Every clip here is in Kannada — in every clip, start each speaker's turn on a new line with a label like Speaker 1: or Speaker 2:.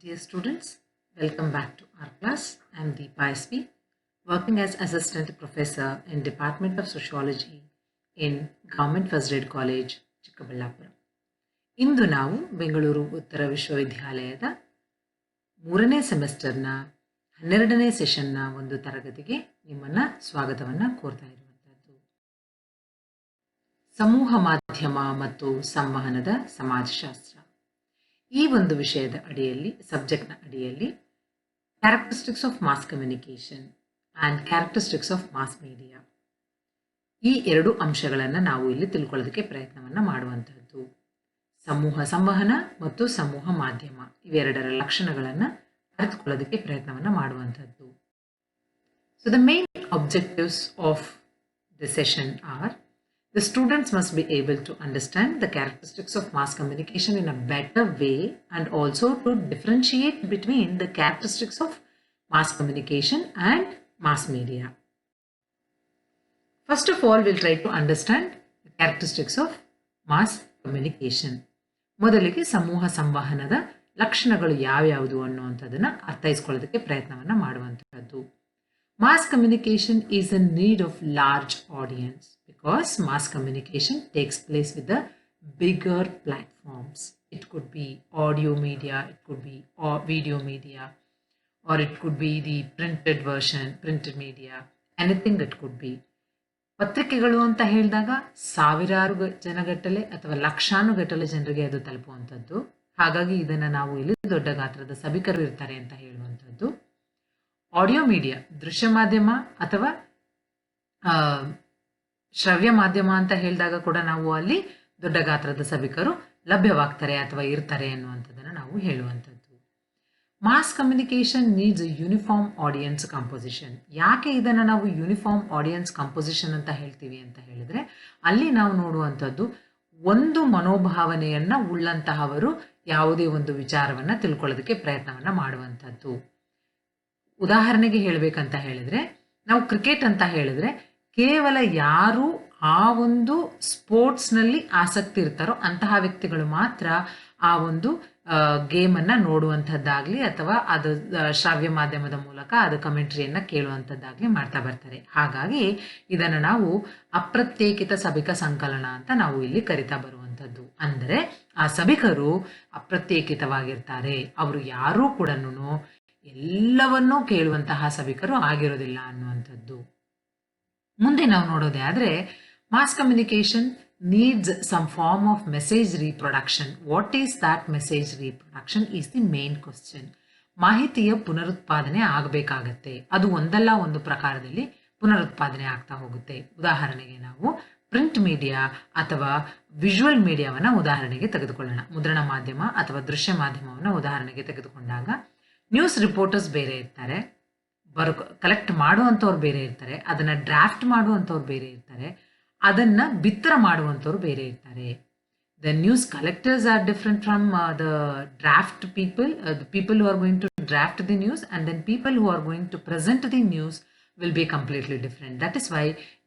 Speaker 1: Dear students, welcome back to our class. I am Deepa SP, working as Assistant Professor in Department of Sociology in Government First Grade College, Chikkaballapura. ಇಂದು ನಾವು ಬೆಂಗಳೂರು ಉತ್ತರ ವಿಶ್ವವಿದ್ಯಾಲಯದ 3ನೇ ಸೆಮಿಸ್ಟರ್ನ 12ನೇ ಸೆಷನ್ನ ಒಂದು ತರಗತಿಗೆ ನಿಮ್ಮನ್ನ ಸ್ವಾಗತವನ್ನು ಕೋರ್ತಾ ಇರುವಂತದ್ದು. ಸಮೂಹ ಮಾಧ್ಯಮ ಮತ್ತು ಸಂವಹನದ ಸಮಾಜಶಾಸ್ತ್ರ ಈ ಒಂದು ವಿಷಯದ ಅಡಿಯಲ್ಲಿ ಸಬ್ಜೆಕ್ಟ್ನ ಅಡಿಯಲ್ಲಿ characteristics of mass communication and characteristics of mass media ಈ ಎರಡು ಅಂಶಗಳನ್ನು ನಾವು ಇಲ್ಲಿ ತಿಳ್ಕೊಳ್ಳೋದಕ್ಕೆ ಪ್ರಯತ್ನವನ್ನು ಮಾಡುವಂಥದ್ದು. ಸಮೂಹ ಸಂವಹನ ಮತ್ತು ಸಮೂಹ ಮಾಧ್ಯಮ ಇವೆರಡರ ಲಕ್ಷಣಗಳನ್ನು ಅರಿತುಕೊಳ್ಳೋದಕ್ಕೆ ಪ್ರಯತ್ನವನ್ನು ಮಾಡುವಂಥದ್ದು. So the main objectives of the session are: the students must be able to understand the characteristics of mass communication in a better way and also to differentiate between the characteristics of mass communication and mass media. First of all, we'll try to understand the characteristics of mass communication. ಮೊದಲಿಗೆ ಸಮೂಹ ಸಂವಹನದ ಲಕ್ಷಣಗಳು ಯಾವ್ಯಾವುದು ಅನ್ನುವಂಥದ್ದನ್ನು ಅರ್ಥೈಸ್ಕೊಳ್ಳೋದಕ್ಕೆ ಪ್ರಯತ್ನವನ್ನು ಮಾಡುವಂಥದ್ದು. Mass communication is in need of large audience because mass communication takes place with the bigger platforms. It could be audio media, it could be video media, or it could be the printed version, printed media, anything it could be. ಪತ್ರಿಕೆಗಳು ಅಂತ ಹೇಳಿದಾಗ ಸಾವಿರಾರು ಜನಗಟ್ಟಲೆ ಅಥವಾ ಲಕ್ಷಾನುಗಟ್ಟಲೆ ಜನರಿಗೆ ಅದು ತಲುಪುವಂಥದ್ದು. ಹಾಗಾಗಿ ಇದನ್ನು ನಾವು ಇಲ್ಲಿ ದೊಡ್ಡ ಗಾತ್ರದ ಸಭಿಕರು ಇರ್ತಾರೆ ಅಂತ ಹೇಳುವಂಥದ್ದು. ಆಡಿಯೋ ಮೀಡಿಯಾ ದೃಶ್ಯ ಮಾಧ್ಯಮ ಅಥವಾ ಶ್ರವ್ಯ ಮಾಧ್ಯಮ ಅಂತ ಹೇಳಿದಾಗ ಕೂಡ ನಾವು ಅಲ್ಲಿ ದೊಡ್ಡ ಗಾತ್ರದ ಸಭಿಕರು ಲಭ್ಯವಾಗ್ತಾರೆ ಅಥವಾ ಇರ್ತಾರೆ ಅನ್ನುವಂಥದ್ದನ್ನು ನಾವು ಹೇಳುವಂಥದ್ದು. Mass communication needs uniform audience composition. ಯಾಕೆ ಇದನ್ನು ನಾವು ಯೂನಿಫಾರ್ಮ್ ಆಡಿಯನ್ಸ್ ಕಂಪೋಸಿಷನ್ ಅಂತ ಹೇಳ್ತೀವಿ ಅಂತ ಹೇಳಿದ್ರೆ, ಅಲ್ಲಿ ನಾವು ನೋಡುವಂಥದ್ದು ಒಂದು ಮನೋಭಾವನೆಯನ್ನ ಉಳ್ಳಂತಹವರು ಯಾವುದೇ ಒಂದು ವಿಚಾರವನ್ನ ತಿಳ್ಕೊಳ್ಳೋದಕ್ಕೆ ಪ್ರಯತ್ನವನ್ನ ಮಾಡುವಂಥದ್ದು. ಉದಾಹರಣೆಗೆ ಹೇಳಬೇಕಂತ ಹೇಳಿದ್ರೆ, ನಾವು ಕ್ರಿಕೆಟ್ ಅಂತ ಹೇಳಿದ್ರೆ ಕೇವಲ ಯಾರು ಆ ಒಂದು ಸ್ಪೋರ್ಟ್ಸ್ನಲ್ಲಿ ಆಸಕ್ತಿ ಇರ್ತಾರೋ ಅಂತಹ ವ್ಯಕ್ತಿಗಳು ಮಾತ್ರ ಆ ಒಂದು ಗೇಮನ್ನು ನೋಡುವಂಥದ್ದಾಗಲಿ ಅಥವಾ ಅದು ಶ್ರಾವ್ಯ ಮಾಧ್ಯಮದ ಮೂಲಕ ಅದು ಕಮೆಂಟ್ರಿಯನ್ನು ಕೇಳುವಂಥದ್ದಾಗಲಿ ಮಾಡ್ತಾ ಬರ್ತಾರೆ. ಹಾಗಾಗಿ ಇದನ್ನು ನಾವು ಅಪ್ರತ್ಯೇಕಿತ ಸಭಿಕ ಸಂಕಲನ ಅಂತ ನಾವು ಇಲ್ಲಿ ಕರಿತಾ ಬರುವಂಥದ್ದು. ಅಂದರೆ ಆ ಸಭಿಕರು ಅಪ್ರತ್ಯೇಕಿತವಾಗಿರ್ತಾರೆ, ಅವರು ಯಾರೂ ಕೂಡ ಎಲ್ಲವನ್ನೂ ಕೇಳುವಂತಹ ಸಭಿಕರು ಆಗಿರೋದಿಲ್ಲ ಅನ್ನುವಂಥದ್ದು. ಮುಂದೆ ನಾವು ನೋಡೋದೇ ಆದರೆ, mass communication needs some form of message reproduction. What is that message reproduction is the main question. ಮಾಹಿತಿಯ ಪುನರುತ್ಪಾದನೆ ಆಗಬೇಕಾಗತ್ತೆ. ಅದು ಒಂದಲ್ಲ ಒಂದು ಪ್ರಕಾರದಲ್ಲಿ ಪುನರುತ್ಪಾದನೆ ಆಗ್ತಾ ಹೋಗುತ್ತೆ. ಉದಾಹರಣೆಗೆ ನಾವು ಪ್ರಿಂಟ್ ಮೀಡಿಯಾ ಅಥವಾ ವಿಜುವಲ್ ಮೀಡಿಯಾವನ್ನು ಉದಾಹರಣೆಗೆ ತೆಗೆದುಕೊಳ್ಳೋಣ. ಮುದ್ರಣ ಮಾಧ್ಯಮ ಅಥವಾ ದೃಶ್ಯ ಮಾಧ್ಯಮವನ್ನು ಉದಾಹರಣೆಗೆ ತೆಗೆದುಕೊಂಡಾಗ ನ್ಯೂಸ್ ರಿಪೋರ್ಟರ್ಸ್ ಬೇರೆ ಇರ್ತಾರೆ, ಕಲೆಕ್ಟ್ ಮಾಡುವಂಥವ್ರು ಬೇರೆ ಇರ್ತಾರೆ, ಅದನ್ನು ಡ್ರಾಫ್ಟ್ ಮಾಡುವಂಥವ್ರು ಬೇರೆ ಇರ್ತಾರೆ, ಅದನ್ನ ಬಿತ್ತರ ಮಾಡುವಂಥವ್ರು ಬೇರೆ ಇರ್ತಾರೆ. The news collectors are different from the draft people, the people who are going to draft the news, and then people who are going to present the news will be completely different. That is why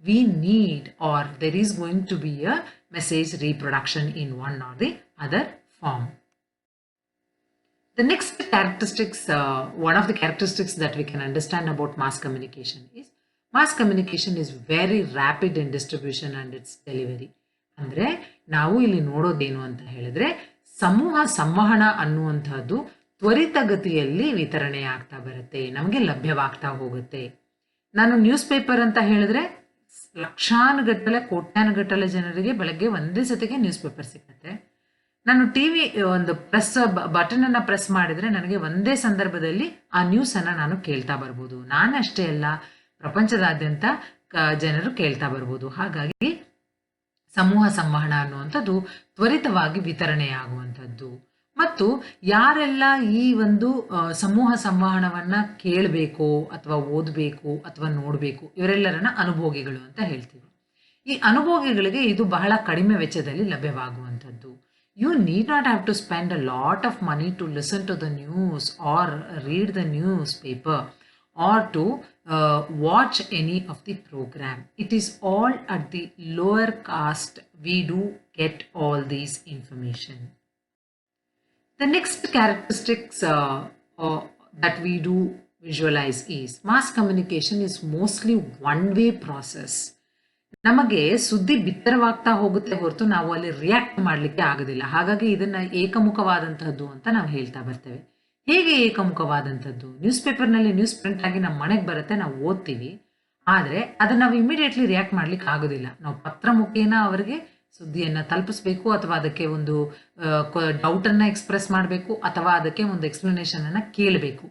Speaker 1: we need, or there is going to be a message reproduction in one or the other form. The next characteristics, one of the characteristics that we can understand about mass communication is mass communication is very rapid in distribution and its delivery. ಅಂದರೆ ನಾವು ಇಲ್ಲಿ ನೋಡೋದೇನು ಅಂತ ಹೇಳಿದ್ರೆ, ಸಮೂಹ ಸಂವಹನ ಅನ್ನುವಂಥದ್ದು ತ್ವರಿತಗತಿಯಲ್ಲಿ ವಿತರಣೆ ಆಗ್ತಾ ಬರುತ್ತೆ, ನಮಗೆ ಲಭ್ಯವಾಗ್ತಾ ಹೋಗುತ್ತೆ. ನಾನು ನ್ಯೂಸ್ ಪೇಪರ್ ಅಂತ ಹೇಳಿದ್ರೆ ಲಕ್ಷಾನುಗಟ್ಟಲೆ ಕೋಟ್ಯಾನುಗಟ್ಟಲೆ ಜನರಿಗೆ ಬೆಳಗ್ಗೆ ಒಂದೇ ಸತಿಗೆ ನ್ಯೂಸ್ ಪೇಪರ್ ಸಿಗುತ್ತೆ. ನಾನು ಟಿವಿ ಒಂದು ಬಟನ್ ಅನ್ನ ಪ್ರೆಸ್ ಮಾಡಿದ್ರೆ ನನಗೆ ಒಂದೇ ಸಂದರ್ಭದಲ್ಲಿ ಆ ನ್ಯೂಸ್ ಅನ್ನ ನಾನು ಕೇಳ್ತಾ ಬರ್ಬೋದು. ನಾನಷ್ಟೇ ಅಲ್ಲ, ಪ್ರಪಂಚದಾದ್ಯಂತ ಜನರು ಕೇಳ್ತಾ ಬರ್ಬೋದು. ಹಾಗಾಗಿ ಸಮೂಹ ಸಂವಹನ ಅನ್ನುವಂಥದ್ದು ತ್ವರಿತವಾಗಿ ವಿತರಣೆಯಾಗುವಂಥದ್ದು. ಮತ್ತು ಯಾರೆಲ್ಲ ಈ ಒಂದು ಸಮೂಹ ಸಂವಹನವನ್ನ ಕೇಳಬೇಕು ಅಥವಾ ಓದಬೇಕು ಅಥವಾ ನೋಡಬೇಕು, ಇವರೆಲ್ಲರನ್ನ ಅನುಭೋಗಿಗಳು ಅಂತ ಹೇಳ್ತೀವಿ. ಈ ಅನುಭೋಗಿಗಳಿಗೆ ಇದು ಬಹಳ ಕಡಿಮೆ ವೆಚ್ಚದಲ್ಲಿ ಲಭ್ಯವಾಗುವಂಥದ್ದು. You need not have to spend a lot of money to listen to the news or read the newspaper or to watch any of the program. It is all at the lower cost. We do get all these information. The next characteristics that we do visualize is mass communication is mostly one-way process. ನಮಗೆ ಸುದ್ದಿ ಬಿತ್ತರವಾಗ್ತಾ ಹೋಗುತ್ತೆ ಹೊರತು ನಾವು ಅಲ್ಲಿ ರಿಯಾಕ್ಟ್ ಮಾಡಲಿಕ್ಕೆ ಆಗೋದಿಲ್ಲ. ಹಾಗಾಗಿ ಇದನ್ನ ಏಕಮುಖವಾದಂತಹದ್ದು ಅಂತ ನಾವು ಹೇಳ್ತಾ ಬರ್ತೇವೆ. ಹೇಗೆ ಏಕಮುಖವಾದಂಥದ್ದು? ನ್ಯೂಸ್ ಪೇಪರ್ನಲ್ಲಿ ನ್ಯೂಸ್ ಪ್ರಿಂಟ್ ಆಗಿ ನಮ್ಮ ಮನೆಗೆ ಬರುತ್ತೆ, ನಾವು ಓದ್ತೀವಿ. ಆದರೆ ಅದನ್ನ ನಾವು ಇಮಿಡಿಯೇಟ್ಲಿ ರಿಯಾಕ್ಟ್ ಮಾಡ್ಲಿಕ್ಕೆ ಆಗೋದಿಲ್ಲ. ನಾವು ಪತ್ರ ಮುಖೇನ ಅವರಿಗೆ ಸುದ್ದಿಯನ್ನು ತಲುಪಿಸ್ಬೇಕು, ಅಥವಾ ಅದಕ್ಕೆ ಒಂದು ಡೌಟನ್ನು ಎಕ್ಸ್ಪ್ರೆಸ್ ಮಾಡಬೇಕು, ಅಥವಾ ಅದಕ್ಕೆ ಒಂದು ಎಕ್ಸ್ಪ್ಲನೇಷನನ್ನು ಕೇಳಬೇಕು.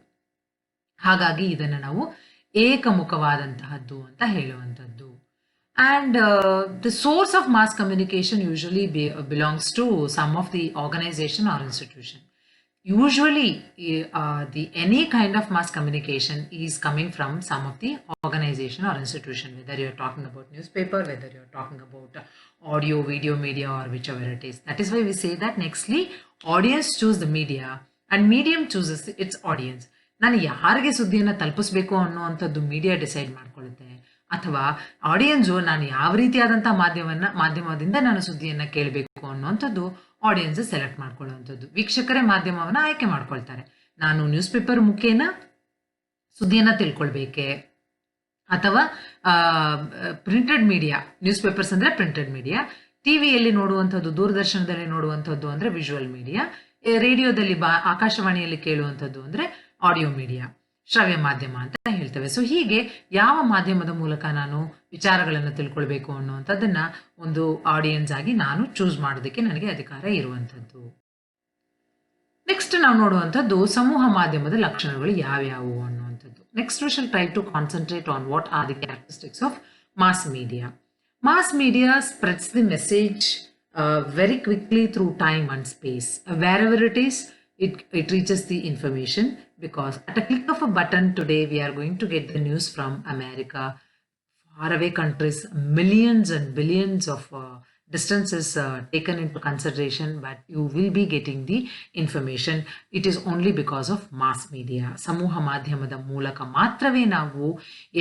Speaker 1: ಹಾಗಾಗಿ ಇದನ್ನು ನಾವು ಏಕಮುಖವಾದಂತಹದ್ದು ಅಂತ ಹೇಳುವಂಥದ್ದು. And the source of mass communication usually belongs to some of the organization or institution. Usually, any kind of mass communication is coming from some of the organization or institution, whether you're talking about newspaper, whether you're talking about audio, video media, or whichever it is. That is why we say that nextly, audience choose the media and medium chooses its audience. ನಾನು ಯಾರಿಗೆ ಸುದ್ದಿಯನ್ನು ತಲುಪಿಸ್ಬೇಕು ಅನ್ನುವಂಥದ್ದು ಮೀಡಿಯಾ ಡಿಸೈಡ್ ಮಾಡ್ಕೊಳ್ಳುತ್ತೆ, ಅಥವಾ ಆಡಿಯನ್ಸು ನಾನು ಯಾವ ರೀತಿಯಾದಂಥ ಮಾಧ್ಯಮದಿಂದ ನಾನು ಸುದ್ದಿಯನ್ನು ಕೇಳಬೇಕು ಅನ್ನುವಂಥದ್ದು ಆಡಿಯನ್ಸ್ ಸೆಲೆಕ್ಟ್ ಮಾಡ್ಕೊಳ್ಳುವಂಥದ್ದು. ವೀಕ್ಷಕರೇ ಮಾಧ್ಯಮವನ್ನು ಆಯ್ಕೆ ಮಾಡ್ಕೊಳ್ತಾರೆ. ನಾನು ನ್ಯೂಸ್ ಪೇಪರ್ ಮುಖೇನ ಸುದ್ದಿಯನ್ನು ತಿಳ್ಕೊಳ್ಬೇಕೆ, ಅಥವಾ ಪ್ರಿಂಟೆಡ್ ಮೀಡಿಯಾ, ನ್ಯೂಸ್ ಪೇಪರ್ಸ್ ಅಂದರೆ ಪ್ರಿಂಟೆಡ್ ಮೀಡಿಯಾ, ಟಿವಿಯಲ್ಲಿ ನೋಡುವಂಥದ್ದು, ದೂರದರ್ಶನದಲ್ಲಿ ನೋಡುವಂಥದ್ದು ಅಂದರೆ ವಿಜುವಲ್ ಮೀಡಿಯಾ, ರೇಡಿಯೋದಲ್ಲಿ ಆಕಾಶವಾಣಿಯಲ್ಲಿ ಕೇಳುವಂಥದ್ದು ಅಂದರೆ ಆಡಿಯೋ ಮೀಡಿಯಾ, ಶ್ರವ್ಯ ಮಾಧ್ಯಮ ಅಂತ ಹೇಳ್ತೇವೆ. ಸೊ ಹೀಗೆ ಯಾವ ಮಾಧ್ಯಮದ ಮೂಲಕ ನಾನು ವಿಚಾರಗಳನ್ನು ತಿಳ್ಕೊಳ್ಬೇಕು ಅನ್ನುವಂಥದ್ದನ್ನ ಒಂದು ಆಡಿಯನ್ಸ್ ಆಗಿ ನಾನು ಚೂಸ್ ಮಾಡೋದಕ್ಕೆ ನನಗೆ ಅಧಿಕಾರ ಇರುವಂಥದ್ದು. ನೆಕ್ಸ್ಟ್ ನಾವು ನೋಡುವಂಥದ್ದು ಸಮೂಹ ಮಾಧ್ಯಮದ ಲಕ್ಷಣಗಳು ಯಾವ್ಯಾವು ಅನ್ನುವಂಥದ್ದು. Next we shall try to concentrate on what are the characteristics of mass media. Mass media spreads the message very quickly through time and space. Wherever it is, it reaches the information, because at a click of a button today we are going to get the news from America, faraway countries, millions and billions of distances taken into consideration, but you will be getting the information. It is only because of mass media. ಸಮೂಹ ಮಾಧ್ಯಮದ ಮೂಲಕ ಮಾತ್ರವೇ ನಾವು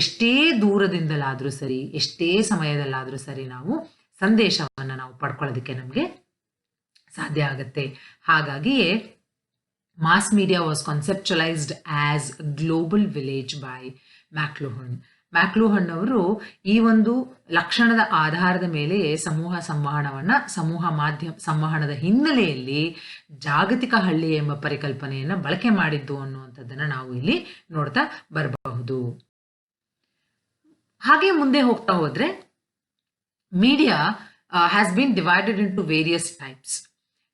Speaker 1: ಎಷ್ಟೇ ದೂರದಿಂದಲಾದರೂ ಸರಿ, ಎಷ್ಟೇ ಸಮಯದಲ್ಲಾದರೂ ಸರಿ ನಾವು ಸಂದೇಶವನ್ನು ನಾವು ಪಡ್ಕೊಳ್ಳೋದಕ್ಕೆ ನಮಗೆ ಸಾಧ್ಯ ಆಗುತ್ತೆ. ಹಾಗಾಗಿಯೇ mass media was conceptualized as a global village by McLuhan. ಮ್ಯಾಕ್ಲೂಹನ್ ಅವರು ಈ ಒಂದು ಲಕ್ಷಣದ ಆಧಾರದ ಮೇಲೆ ಸಮೂಹ ಸಂವಹನದ ಹಿನ್ನೆಲೆಯಲ್ಲಿ ಜಾಗತಿಕ ಹಳ್ಳಿ ಎಂಬ ಪರಿಕಲ್ಪನೆಯನ್ನು ಬಳಕೆ ಮಾಡಿದ್ದು ಅನ್ನುವಂಥದ್ದನ್ನು ನಾವು ಇಲ್ಲಿ ನೋಡ್ತಾ ಬರಬಹುದು. ಹಾಗೆ ಮುಂದೆ ಹೋಗ್ತಾ ಹೋದ್ರೆ media has been divided into various types.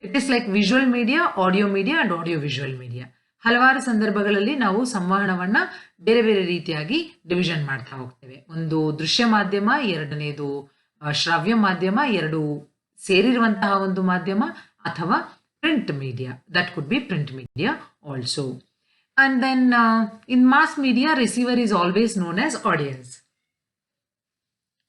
Speaker 1: It is like visual media, audio media and audio visual media. ಹಲವಾರು ಸಂದರ್ಭಗಳಲ್ಲಿ ನಾವು ಸಂವಹನವನ್ನ ಬೇರೆ ಬೇರೆ ರೀತಿಯಾಗಿ ಡಿವಿಷನ್ ಮಾಡ್ತಾ ಹೋಗ್ತೇವೆ. ಒಂದು ದೃಶ್ಯ ಮಾಧ್ಯಮ, ಎರಡನೇದು ಶ್ರವ್ಯ ಮಾಧ್ಯಮ, ಎರಡು ಸೇರಿರುವಂತಹ ಒಂದು ಮಾಧ್ಯಮ, ಅಥವಾ print media. That could be print media also. And then in mass media receiver is always known as audience.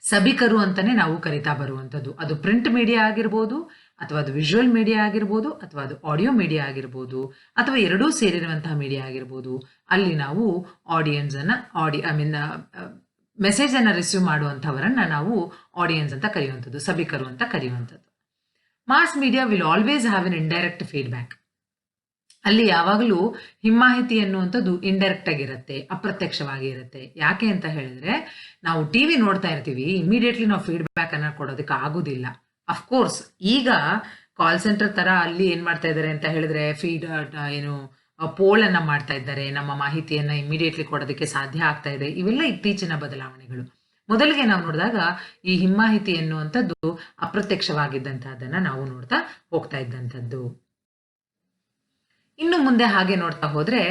Speaker 1: ಸಭಿಕರು ಅಂತಾನೆ ನಾವು ಕರಿತಾ ಬರುವಂಥದ್ದು. ಅದು ಪ್ರಿಂಟ್ ಮೀಡಿಯಾ ಆಗಿರ್ಬೋದು, ಅಥವಾ ಅದು ವಿಜುವಲ್ ಮೀಡಿಯಾ ಆಗಿರ್ಬೋದು, ಅಥವಾ ಅದು ಆಡಿಯೋ ಮೀಡಿಯಾ ಆಗಿರ್ಬೋದು, ಅಥವಾ ಎರಡೂ ಸೇರಿರುವಂತಹ ಮೀಡಿಯಾ ಆಗಿರ್ಬೋದು. ಅಲ್ಲಿ ನಾವು ಆಡಿಯನ್ಸ್ ಅನ್ನ ಮೆಸೇಜ್ ಅನ್ನ ರಿಸೀವ್ ಮಾಡುವಂಥವರನ್ನ ನಾವು ಆಡಿಯನ್ಸ್ ಅಂತ ಕರೆಯುವಂಥದ್ದು, ಸಭಿಕರು ಅಂತ ಕರೆಯುವಂಥದ್ದು. Mass media will always have an indirect feedback. ಅಲ್ಲಿ ಯಾವಾಗಲೂ ಹಿಮ್ಮಾಹಿತಿ ಎನ್ನುವಂಥದ್ದು ಇಂಡೈರೆಕ್ಟ್ ಆಗಿರುತ್ತೆ, ಅಪ್ರತ್ಯಕ್ಷವಾಗಿ ಇರುತ್ತೆ. ಯಾಕೆ ಅಂತ ಹೇಳಿದ್ರೆ, ನಾವು ಟಿವಿ ನೋಡ್ತಾ ಇರ್ತೀವಿ, ಇಮಿಡಿಯೇಟ್ಲಿ ನಾವು ಫೀಡ್ಬ್ಯಾಕ್ ಅನ್ನ ಕೊಡೋದಕ್ಕೆ ಆಗುದಿಲ್ಲ. ಅಫ್ಕೋರ್ಸ್ ಈಗ ಕಾಲ್ ಸೆಂಟರ್ ತರ ಅಲ್ಲಿ ಏನ್ ಮಾಡ್ತಾ ಇದ್ದಾರೆ ಅಂತ ಹೇಳಿದ್ರೆ, ಪೋಲ್ ಅನ್ನ ಮಾಡ್ತಾ ಇದ್ದಾರೆ, ನಮ್ಮ ಮಾಹಿತಿಯನ್ನ ಇಮಿಡಿಯೇಟ್ಲಿ ಕೊಡೋದಕ್ಕೆ ಸಾಧ್ಯ ಆಗ್ತಾ ಇದೆ. ಇವೆಲ್ಲ ಇತ್ತೀಚಿನ ಬದಲಾವಣೆಗಳು. ಮೊದಲಿಗೆ ನಾವು ನೋಡಿದಾಗ ಈ ಹಿಮ್ಮಾಹಿತಿ ಎನ್ನುವಂಥದ್ದು ಅಪ್ರತ್ಯಕ್ಷವಾಗಿದ್ದಂತಹದನ್ನ ನಾವು ನೋಡ್ತಾ ಹೋಗ್ತಾ ಇದ್ದಂಥದ್ದು. ಇನ್ನು ಮುಂದೆ ಹಾಗೆ ನೋಡ್ತಾ ಹೋದ್ರೆ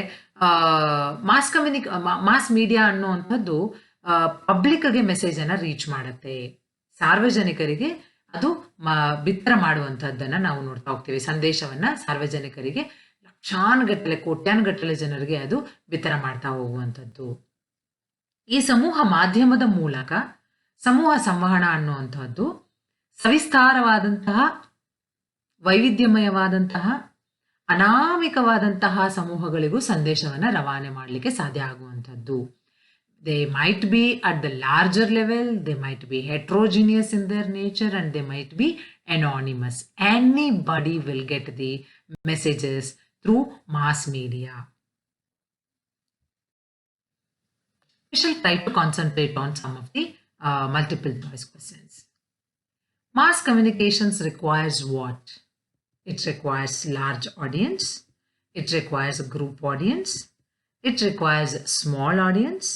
Speaker 1: ಮಾಸ್ ಮೀಡಿಯಾ ಅನ್ನುವಂಥದ್ದು ಪಬ್ಲಿಕ್ಗೆ ಮೆಸೇಜ್ ಅನ್ನ ರೀಚ್ ಮಾಡುತ್ತೆ, ಸಾರ್ವಜನಿಕರಿಗೆ ಅದು ಬಿತ್ತರ ಮಾಡುವಂತಹದ್ದನ್ನ ನಾವು ನೋಡ್ತಾ ಹೋಗ್ತೀವಿ. ಸಂದೇಶವನ್ನ ಸಾರ್ವಜನಿಕರಿಗೆ ಲಕ್ಷಾನುಗಟ್ಟಲೆ, ಕೋಟ್ಯಾನುಗಟ್ಟಲೆ ಜನರಿಗೆ ಅದು ಬಿತ್ತರ ಮಾಡ್ತಾ ಹೋಗುವಂಥದ್ದು. ಈ ಸಮೂಹ ಮಾಧ್ಯಮದ ಮೂಲಕ ಸಮೂಹ ಸಂವಹನ ಅನ್ನುವಂಥದ್ದು ಸವಿಸ್ತಾರವಾದಂತಹ, ವೈವಿಧ್ಯಮಯವಾದಂತಹ, ಅನಾಮಿಕವಾದಂತಹ ಸಮೂಹಗಳಿಗೂ ಸಂದೇಶವನ್ನ ರವಾನೆ ಮಾಡಲಿಕ್ಕೆ ಸಾಧ್ಯ ಆಗುವಂಥದ್ದು. They might be at the larger level, they might be heterogeneous in their nature, and they might be anonymous. Anybody will get the messages through mass media. We shall try to concentrate on some of the multiple choice questions. Mass communications requires what? It requires large audience. It requires a group audience. It requires a small audience.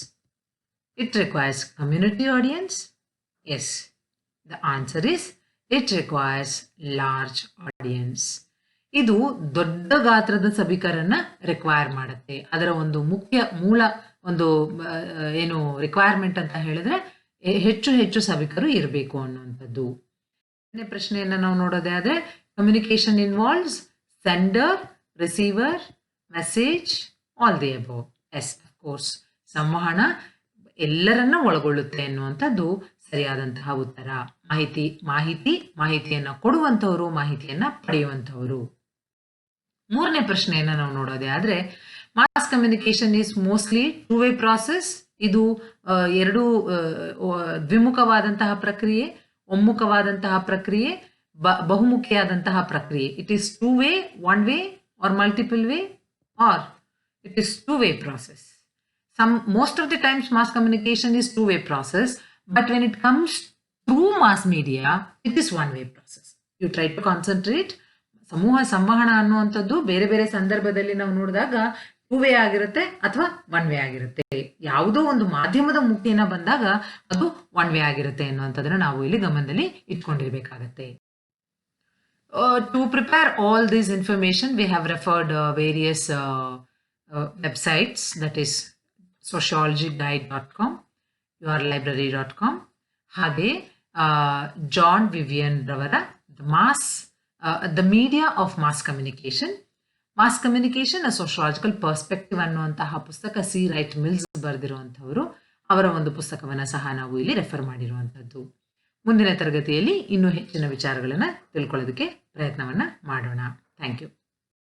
Speaker 1: It requires community audience. Yes, the answer is it requires large audience. ಇದು ದೊಡ್ಡ ಗಾತ್ರದ ಸಭಿಕರನ್ನ ರಿಕ್ವೈರ್ ಮಾಡುತ್ತೆ. ಅದರ ಒಂದು ಮುಖ್ಯ ಮೂಲ ಒಂದು ಏನು ರಿಕ್ವೈರ್ಮೆಂಟ್ ಅಂತ ಹೇಳಿದ್ರೆ ಹೆಚ್ಚು ಹೆಚ್ಚು ಸಭಿಕರು ಇರಬೇಕು ಅನ್ನುವಂಥದ್ದು. ಪ್ರಶ್ನೆಯನ್ನ ನಾವು ನೋಡೋದೇ ಆದ್ರೆ communication involves sender, receiver, message, all the above. Yes, of course, ಸಂವಹನ ಎಲ್ಲರನ್ನ ಒಳಗೊಳ್ಳುತ್ತೆ ಅನ್ನುವಂಥದ್ದು ಸರಿಯಾದಂತಹ ಉತ್ತರ. ಮಾಹಿತಿಯನ್ನ ಕೊಡುವಂಥವರು, ಮಾಹಿತಿಯನ್ನ ಪಡೆಯುವಂಥವರು. ಮೂರನೇ ಪ್ರಶ್ನೆಯನ್ನ ನಾವು ನೋಡೋದೇ ಆದ್ರೆ mass communication is mostly two way process. ಇದು ಎರಡು ದ್ವಿಮುಖವಾದಂತಹ ಪ್ರಕ್ರಿಯೆ, ಒಮ್ಮುಖವಾದಂತಹ ಪ್ರಕ್ರಿಯೆ, ಬಹುಮುಖಿಯಾದಂತಹ ಪ್ರಕ್ರಿಯೆ. It is two way, one way or multiple way, or it is two way process. Most of the times mass communication is two-way process, but when it comes through mass media, it is one-way process. You try to concentrate. ಸಮೂಹ ಸಂವಹನ ಅನ್ನುವಂಥದ್ದು ಬೇರೆ ಬೇರೆ ಸಂದರ್ಭದಲ್ಲಿ ನಾವು ನೋಡಿದಾಗ ಟೂ ವೇ ಆಗಿರುತ್ತೆ ಅಥವಾ ಒನ್ ವೇ ಆಗಿರುತ್ತೆ. ಯಾವುದೋ ಒಂದು ಮಾಧ್ಯಮದ ಮುಖೇನ ಬಂದಾಗ ಅದು ಒನ್ ವೇ ಆಗಿರುತ್ತೆ ಅನ್ನುವಂಥದ್ದನ್ನ ನಾವು ಇಲ್ಲಿ ಗಮನದಲ್ಲಿ ಇಟ್ಕೊಂಡಿರ್ಬೇಕಾಗತ್ತೆ. To prepare all this information, we have referred various websites, that is sociologyguide.com, yourlibrary.com, ಹಾಗೆ ಜಾನ್ ವಿವಿಯನ್ ರವರ the media of mass communication, mass communication a sociological perspective ಅನ್ನುವಂತಹ ಪುಸ್ತಕ ಸಿ ರೈಟ್ ಮಿಲ್ಸ್ ಬರೆದಿರುವಂಥವರು, ಅವರ ಒಂದು ಪುಸ್ತಕವನ್ನು ಸಹ ನಾವು ಇಲ್ಲಿ ರೆಫರ್ ಮಾಡಿರುವಂಥದ್ದು. ಮುಂದಿನ ತರಗತಿಯಲ್ಲಿ ಇನ್ನೂ ಹೆಚ್ಚಿನ ವಿಚಾರಗಳನ್ನು ತಿಳ್ಕೊಳ್ಳೋದಕ್ಕೆ ಪ್ರಯತ್ನವನ್ನ ಮಾಡೋಣ. Thank you.